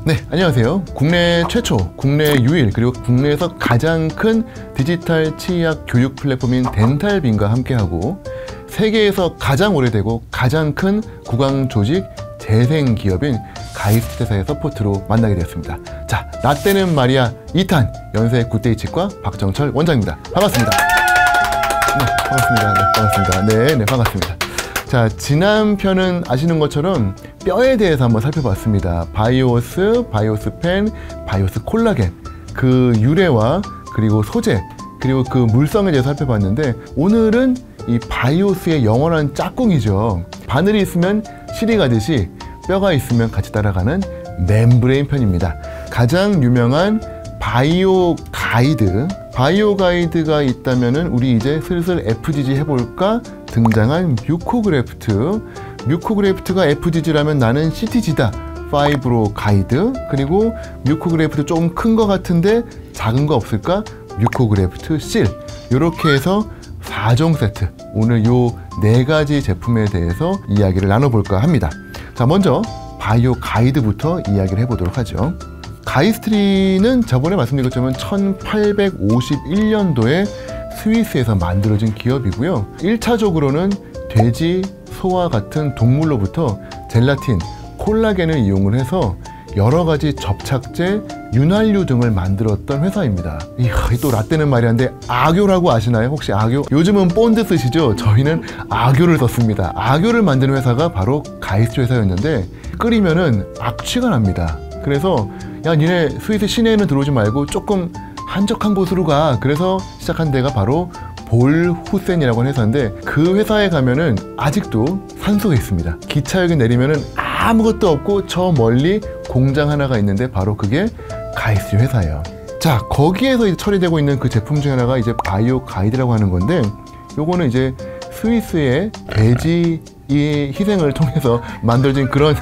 네, 안녕하세요. 국내 최초, 국내 유일, 그리고 국내에서 가장 큰 디지털 치의학 교육 플랫폼인 덴탈빈과 함께하고 세계에서 가장 오래되고 가장 큰 구강 조직 재생 기업인 가이스트사의 서포트로 만나게 되었습니다. 자, 나 때는 마리아 2탄 연세 굿데이 치과 박정철 원장입니다. 반갑습니다. 네, 반갑습니다. 네, 반갑습니다. 네, 반갑습니다. 자, 지난 편은 아시는 것처럼 뼈에 대해서 한번 살펴봤습니다. 바이오스, 바이오스펜, 바이오스 콜라겐, 그 유래와 그리고 소재, 그리고 그 물성에 대해서 살펴봤는데, 오늘은 이 바이오스의 영원한 짝꿍이죠. 바늘이 있으면 실이 가듯이 뼈가 있으면 같이 따라가는 멤브레인 편입니다. 가장 유명한 바이오 가이드, 바이오 가이드가 있다면은 우리 이제 슬슬 FGG 해볼까 등장한 뮤코그래프트, 뮤코그래프트가 FGG라면 나는 CTG다, 파이브로 가이드, 그리고 뮤코그래프트 조금 큰 거 같은데 작은 거 없을까? 뮤코그래프트 실, 이렇게 해서 4종 세트, 오늘 요 4가지 제품에 대해서 이야기를 나눠볼까 합니다. 자, 먼저 바이오 가이드부터 이야기를 해보도록 하죠. 가이스트리는 저번에 말씀드린 것처럼 1851년도에 스위스에서 만들어진 기업이고요. 1차적으로는 돼지, 소와 같은 동물로부터 젤라틴, 콜라겐을 이용을 해서 여러 가지 접착제, 윤활유 등을 만들었던 회사입니다. 이야, 또 라떼는 말이한데 아교라고 아시나요? 혹시 아교? 요즘은 본드 쓰시죠? 저희는 아교를 썼습니다. 아교를 만드는 회사가 바로 가이스트 회사였는데 끓이면은 악취가 납니다. 그래서 야, 니네 스위스 시내에는 들어오지 말고 조금 한적한 곳으로 가. 그래서 시작한 데가 바로 볼후센이라고 하는 회사인데, 그 회사에 가면은 아직도 산속에 있습니다. 기차역에 내리면은 아무것도 없고 저 멀리 공장 하나가 있는데 바로 그게 가이스트 회사예요. 자, 거기에서 이제 처리되고 있는 그 제품 중 하나가 이제 바이오 가이드라고 하는 건데, 요거는 이제 스위스의 돼지의 희생을 통해서 만들어진 그런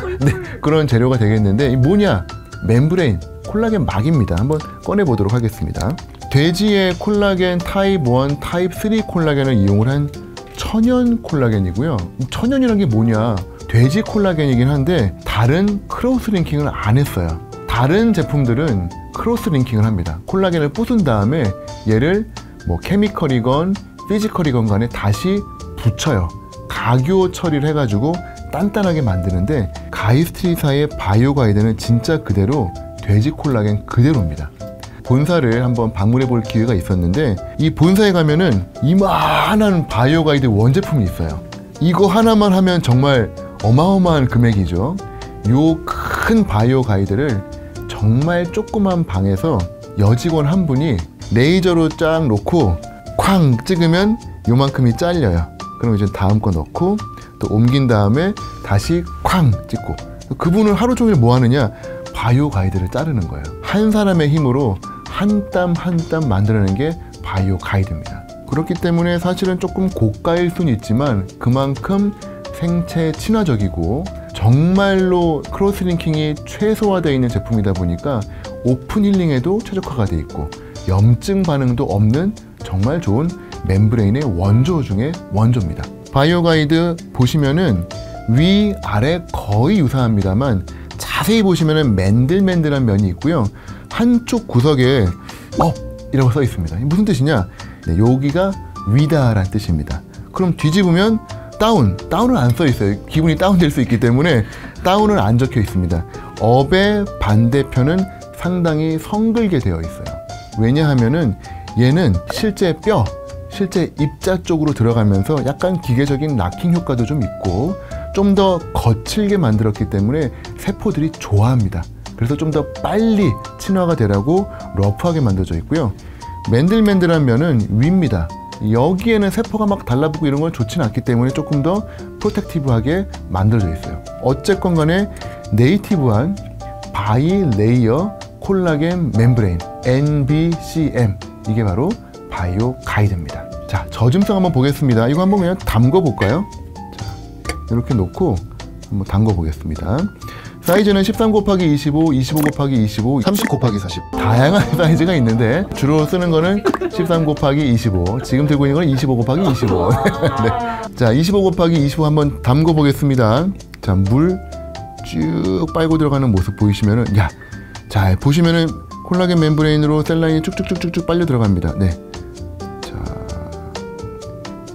그런 재료가 되겠는데, 이 뭐냐? 멤브레인, 콜라겐 막입니다. 한번 꺼내 보도록 하겠습니다. 돼지의 콜라겐 타입 1, 타입 3 콜라겐을 이용을 한 천연 콜라겐이고요. 천연이라는 게 뭐냐? 돼지 콜라겐이긴 한데 다른 크로스 링킹을 안 했어요. 다른 제품들은 크로스 링킹을 합니다. 콜라겐을 부순 다음에 얘를 뭐 케미컬이건 피지컬이건 간에 다시 붙여요. 가교 처리를 해가지고 단단하게 만드는데, 가이스트리사의 바이오 가이드는 진짜 그대로 돼지 콜라겐 그대로입니다. 본사를 한번 방문해 볼 기회가 있었는데, 이 본사에 가면은 이만한 바이오 가이드 원제품이 있어요. 이거 하나만 하면 정말 어마어마한 금액이죠. 요 큰 바이오 가이드를 정말 조그만 방에서 여직원 한 분이 레이저로 쫙 놓고 쾅 찍으면 요만큼이 잘려요. 그럼 이제 다음 거 넣고 또 옮긴 다음에 다시 쾅 찍고, 그분은 하루 종일 뭐 하느냐? 바이오 가이드를 자르는 거예요. 한 사람의 힘으로 한 땀 한 땀 만들어내는 게 바이오 가이드입니다. 그렇기 때문에 사실은 조금 고가일 수는 있지만 그만큼 생체 친화적이고 정말로 크로스 링킹이 최소화되어 있는 제품이다 보니까 오픈 힐링에도 최적화가 되어 있고 염증 반응도 없는 정말 좋은 멤브레인의 원조 중에 원조입니다. 바이오 가이드 보시면은 위, 아래 거의 유사합니다만 자세히 보시면은 맨들맨들한 면이 있고요. 한쪽 구석에 이라고 써 있습니다. 무슨 뜻이냐? 네, 여기가 위다란 뜻입니다. 그럼 뒤집으면 다운은 안 써 있어요. 기분이 다운될 수 있기 때문에 다운은 안 적혀 있습니다. 업의 반대편은 상당히 성글게 되어 있어요. 왜냐하면은 얘는 실제 뼈, 실제 입자 쪽으로 들어가면서 약간 기계적인 락킹 효과도 좀 있고 좀 더 거칠게 만들었기 때문에 세포들이 좋아합니다. 그래서 좀 더 빨리 친화가 되라고 러프하게 만들어져 있고요. 맨들맨들한 면은 위입니다. 여기에는 세포가 막 달라붙고 이런 건 좋지는 않기 때문에 조금 더 프로텍티브하게 만들어져 있어요. 어쨌건 간에 네이티브한 바이레이어 콜라겐 멤브레인 NBCM, 이게 바로 바이오 가이드입니다. 자, 젖음성 한번 보겠습니다. 이거 한번 그냥 담궈 볼까요? 자, 이렇게 놓고 한번 담궈 보겠습니다. 사이즈는 13 곱하기 25, 25 곱하기 25, 30 곱하기 40. 다양한 사이즈가 있는데 주로 쓰는 거는 13 곱하기 25. 지금 들고 있는 건 25 곱하기 25. 네. 자, 25 곱하기 25 한번 담궈 보겠습니다. 자, 물 쭉 빨고 들어가는 모습 보이시면은, 야, 자, 보시면은 콜라겐 멤브레인으로 셀라인이 쭉쭉쭉쭉 빨려 들어갑니다. 네. 자,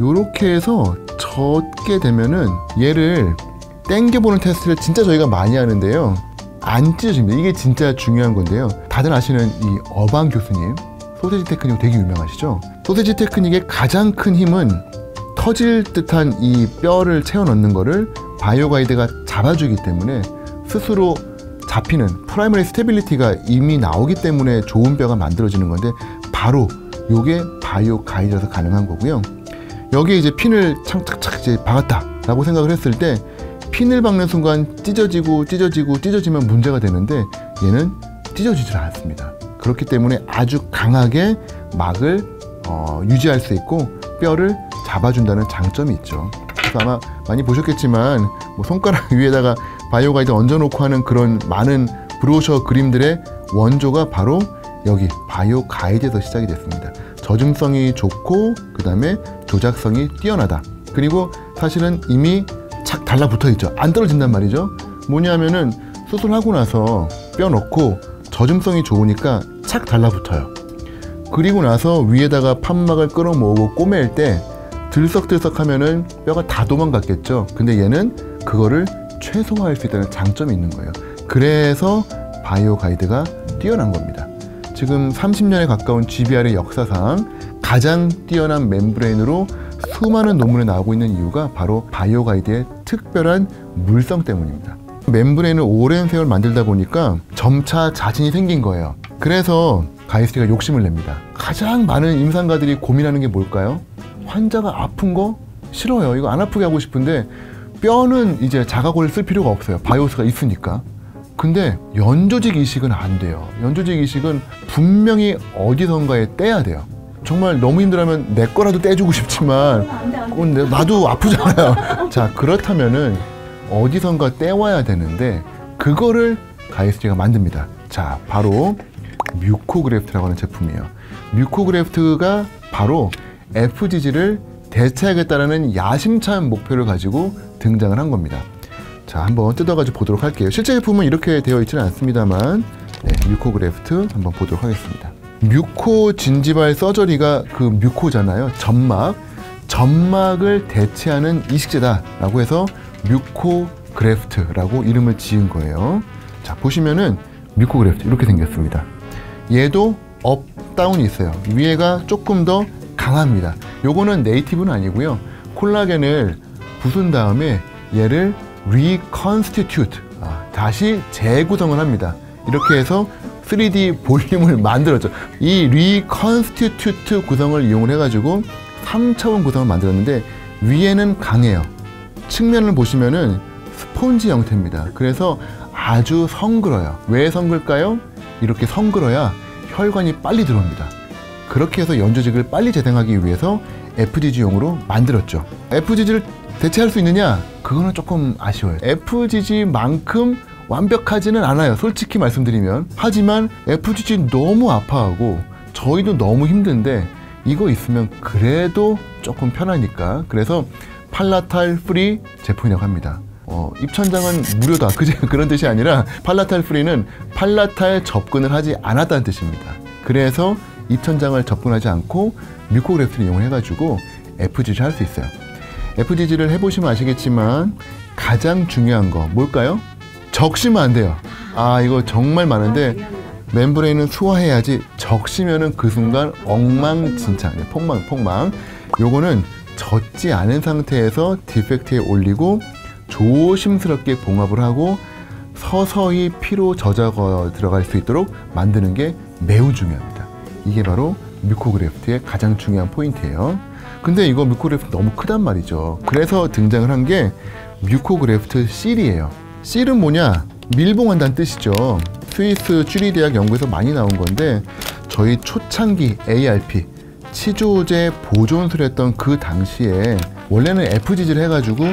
요렇게 해서 젖게 되면은 얘를 땡겨보는 테스트를 진짜 저희가 많이 하는데요. 안 찢어집니다. 이게 진짜 중요한 건데요. 다들 아시는 이 어반 교수님, 소세지 테크닉 되게 유명하시죠? 소세지 테크닉의 가장 큰 힘은 터질 듯한 이 뼈를 채워 넣는 거를 바이오 가이드가 잡아주기 때문에 스스로 잡히는 프라이머리 스테빌리티가 이미 나오기 때문에 좋은 뼈가 만들어지는 건데, 바로 요게 바이오 가이드라서 가능한 거고요. 여기에 이제 핀을 착착착 이제 박았다 라고 생각을 했을 때 핀을 박는 순간 찢어지면 문제가 되는데, 얘는 찢어지질 않습니다. 그렇기 때문에 아주 강하게 막을 유지할 수 있고 뼈를 잡아준다는 장점이 있죠. 그래서 아마 많이 보셨겠지만 뭐 손가락 위에다가 바이오 가이드 얹어놓고 하는 그런 많은 브로셔 그림들의 원조가 바로 여기 바이오 가이드에서 시작이 됐습니다. 젖음성이 좋고 그 다음에 조작성이 뛰어나다. 그리고 사실은 이미 착 달라붙어 있죠. 안 떨어진단 말이죠. 뭐냐면은 수술하고 나서 뼈 넣고 젖음성이 좋으니까 착 달라붙어요. 그리고 나서 위에다가 판막을 끌어모으고 꼬맬 때 들썩들썩 하면은 뼈가 다 도망갔겠죠. 근데 얘는 그거를 최소화할 수 있다는 장점이 있는 거예요. 그래서 바이오 가이드가 뛰어난 겁니다. 지금 30년에 가까운 GBR의 역사상 가장 뛰어난 멤브레인으로 수많은 논문에 나오고 있는 이유가 바로 바이오 가이드의 특별한 물성 때문입니다. 멤브레인을 오랜 세월 만들다 보니까 점차 자신이 생긴 거예요. 그래서 가이스트가 욕심을 냅니다. 가장 많은 임상가들이 고민하는 게 뭘까요? 환자가 아픈 거 싫어요. 이거 안 아프게 하고 싶은데 뼈는 이제 자가골을 쓸 필요가 없어요. 바이오스가 있으니까. 근데 연조직 이식은 안 돼요. 연조직 이식은 분명히 어디선가에 떼야 돼요. 정말 너무 힘들면 내 거라도 떼주고 싶지만 그건 나도 아프잖아요. 자, 그렇다면은 어디선가 떼와야 되는데 그거를 가이스트가 만듭니다. 자, 바로 뮤코그래프트라고 하는 제품이에요. 뮤코그래프트가 바로 FGG를 대체하겠다는 야심찬 목표를 가지고 등장을 한 겁니다. 자, 한번 뜯어가지고 보도록 할게요. 실제 제품은 이렇게 되어 있지는 않습니다만, 네, 뮤코그래프트 한번 보도록 하겠습니다. 뮤코 진지발 서저리가 그 뮤코잖아요. 점막을 대체하는 이식제다라고 해서 뮤코그래프트라고 이름을 지은 거예요. 자, 보시면은 뮤코그래프트 이렇게 생겼습니다. 얘도 업, 다운이 있어요. 위에가 조금 더 강합니다. 요거는 네이티브는 아니고요. 콜라겐을 부순 다음에 얘를 reconstitute, 다시 재구성을 합니다. 이렇게 해서 3D 볼륨을 만들었죠. 이 reconstitute 구성을 이용을 해가지고 3차원 구성을 만들었는데 위에는 강해요. 측면을 보시면은 스폰지 형태입니다. 그래서 아주 성글어요. 왜 성글까요? 이렇게 성글어야 혈관이 빨리 들어옵니다. 그렇게 해서 연조직을 빨리 재생하기 위해서 FGG용으로 만들었죠. FGG를 대체할 수 있느냐? 그거는 조금 아쉬워요. FGG만큼 완벽하지는 않아요. 솔직히 말씀드리면. 하지만 FGG 너무 아파하고 저희도 너무 힘든데 이거 있으면 그래도 조금 편하니까. 그래서 팔라탈 프리 제품이라고 합니다. 입천장은 무료다. 그런 뜻이 아니라 팔라탈 프리는 팔라탈 접근을 하지 않았다는 뜻입니다. 그래서 입천장을 접근하지 않고 뮤코그래프트를 이용해가지고 FGG 할 수 있어요. FGG를 해보시면 아시겠지만 가장 중요한 거 뭘까요? 적시면 안 돼요. 이거 정말 많은데 멤브레인은 소화해야지 적시면은 그 순간 엉망진창, 폭망. 요거는 젖지 않은 상태에서 디펙트에 올리고 조심스럽게 봉합을 하고 서서히 피로 젖어가 들어갈 수 있도록 만드는 게 매우 중요합니다. 이게 바로 뮤코그래프트의 가장 중요한 포인트예요. 근데 이거 뮤코그래프트 너무 크단 말이죠. 그래서 등장을 한 게 뮤코그래프트 실이에요. 실은 뭐냐? 밀봉한다는 뜻이죠. 스위스 쭈리 대학 연구에서 많이 나온 건데 저희 초창기 ARP 치조제 보존술 했던 그 당시에 원래는 FGG를 해가지고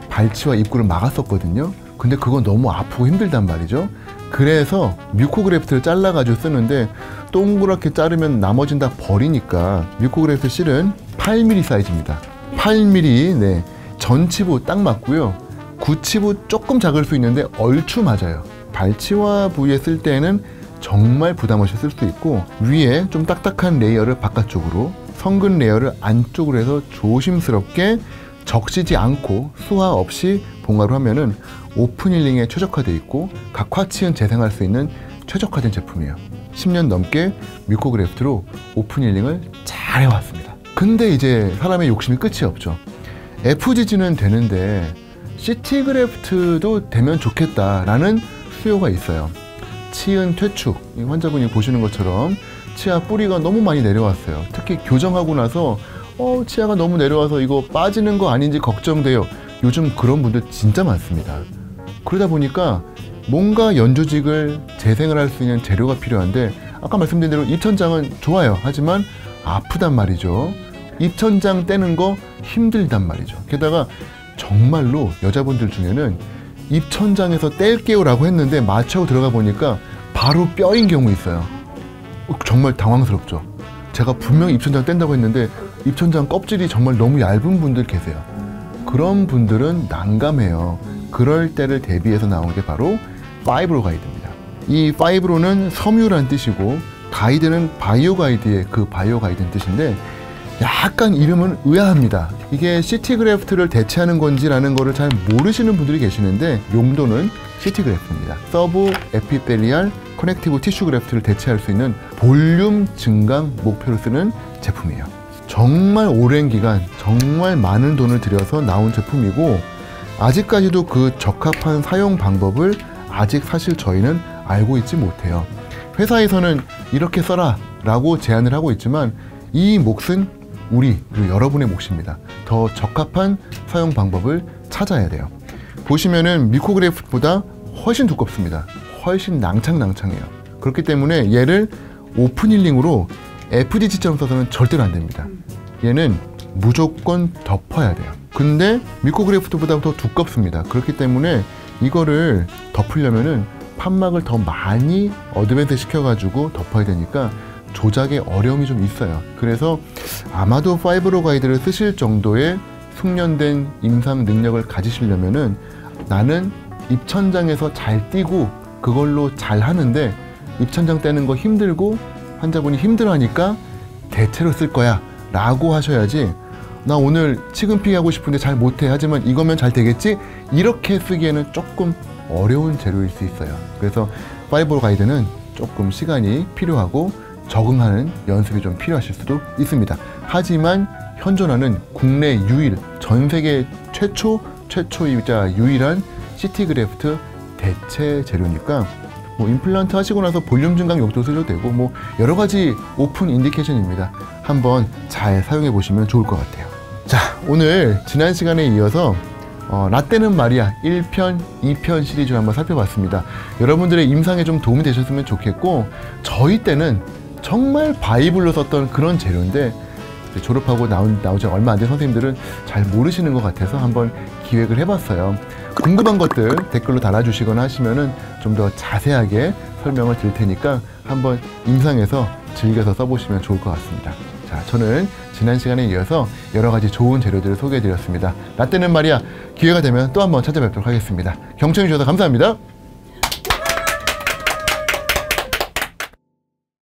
발치와 입구를 막았었거든요. 근데 그건 너무 아프고 힘들단 말이죠. 그래서 뮤코그래프트를 잘라가지고 쓰는데 동그랗게 자르면 나머진 다 버리니까 뮤코그래프트 실은 8mm 사이즈입니다. 8mm, 네, 전치부 딱 맞고요. 구치부 조금 작을 수 있는데 얼추 맞아요. 발치와 부위에 쓸 때는 정말 부담 없이 쓸 수 있고, 위에 좀 딱딱한 레이어를 바깥쪽으로, 성근 레이어를 안쪽으로 해서 조심스럽게 적시지 않고 수화 없이 봉화로 하면은 오픈 힐링에 최적화되어 있고 각화치은 재생할 수 있는 최적화된 제품이에요. 10년 넘게 뮤코그래프트로 오픈 힐링을 잘 해왔습니다. 근데 이제 사람의 욕심이 끝이 없죠. FGG는 되는데 CT그래프트도 되면 좋겠다라는 수요가 있어요. 치은 퇴축, 환자분이 보시는 것처럼 치아 뿌리가 너무 많이 내려왔어요. 특히 교정하고 나서 치아가 너무 내려와서 이거 빠지는 거 아닌지 걱정돼요. 요즘 그런 분들 진짜 많습니다. 그러다 보니까 뭔가 연조직을 재생을 할 수 있는 재료가 필요한데, 아까 말씀드린 대로 입천장은 좋아요. 하지만 아프단 말이죠. 입천장 떼는 거 힘들단 말이죠. 게다가 정말로 여자분들 중에는 입천장에서 뗄게요 라고 했는데 마취하고 들어가 보니까 바로 뼈인 경우 있어요. 정말 당황스럽죠. 제가 분명히 입천장 뗀다고 했는데 입천장 껍질이 정말 너무 얇은 분들 계세요. 그런 분들은 난감해요. 그럴 때를 대비해서 나온 게 바로 파이브로 가이드입니다. 이 파이브로는 섬유란 뜻이고 가이드는 바이오 가이드의 그 바이오 가이드는 뜻인데, 약간 이름은 의아합니다. 이게 CT그래프트를 대체하는 건지라는 거를 잘 모르시는 분들이 계시는데, 용도는 CT그래프트입니다. 서브 에피페리알 커넥티브 티슈 그래프트를 대체할 수 있는 볼륨 증강 목표로 쓰는 제품이에요. 정말 오랜 기간 정말 많은 돈을 들여서 나온 제품이고, 아직까지도 그 적합한 사용 방법을 아직 사실 저희는 알고 있지 못해요. 회사에서는 이렇게 써라 라고 제안을 하고 있지만 이 몫은 우리, 그리고 여러분의 몫입니다. 더 적합한 사용 방법을 찾아야 돼요. 보시면은 뮤코그래프트보다 훨씬 두껍습니다. 훨씬 낭창낭창해요. 그렇기 때문에 얘를 오픈 힐링으로 FGG처럼 써서는 절대로 안 됩니다. 얘는 무조건 덮어야 돼요. 근데 뮤코그래프트보다 더 두껍습니다. 그렇기 때문에 이거를 덮으려면은 판막을 더 많이 어드밴스 시켜가지고 덮어야 되니까 조작에 어려움이 좀 있어요. 그래서 아마도 파이브로 가이드를 쓰실 정도의 숙련된 임상 능력을 가지시려면은, 나는 입천장에서 잘 띄고 그걸로 잘 하는데 입천장 떼는 거 힘들고 환자분이 힘들어하니까 대체로 쓸 거야 라고 하셔야지, 나 오늘 치근피 하고 싶은데 잘 못해, 하지만 이거면 잘 되겠지? 이렇게 쓰기에는 조금 어려운 재료일 수 있어요. 그래서 파이브로 가이드는 조금 시간이 필요하고 적응하는 연습이 좀 필요하실 수도 있습니다. 하지만 현존하는 국내 유일, 전 세계 최초이자 유일한 CT그래프트 대체 재료니까 뭐 임플란트 하시고 나서 볼륨 증강 용도 쓰셔도 되고 뭐 여러 가지 오픈 인디케이션입니다. 한번 잘 사용해 보시면 좋을 것 같아요. 자, 오늘 지난 시간에 이어서 라떼는 마리아 1편, 2편 시리즈를 한번 살펴봤습니다. 여러분들의 임상에 좀 도움이 되셨으면 좋겠고, 저희 때는 정말 바이블로 썼던 그런 재료인데 졸업하고 나오지 얼마 안 된 선생님들은 잘 모르시는 것 같아서 한번 기획을 해봤어요. 궁금한 것들 댓글로 달아주시거나 하시면은 좀 더 자세하게 설명을 드릴 테니까 한번 임상에서 즐겨서 써보시면 좋을 것 같습니다. 자, 저는 지난 시간에 이어서 여러 가지 좋은 재료들을 소개해 드렸습니다. 라떼는 마리아, 기회가 되면 또 한번 찾아뵙도록 하겠습니다. 경청해 주셔서 감사합니다.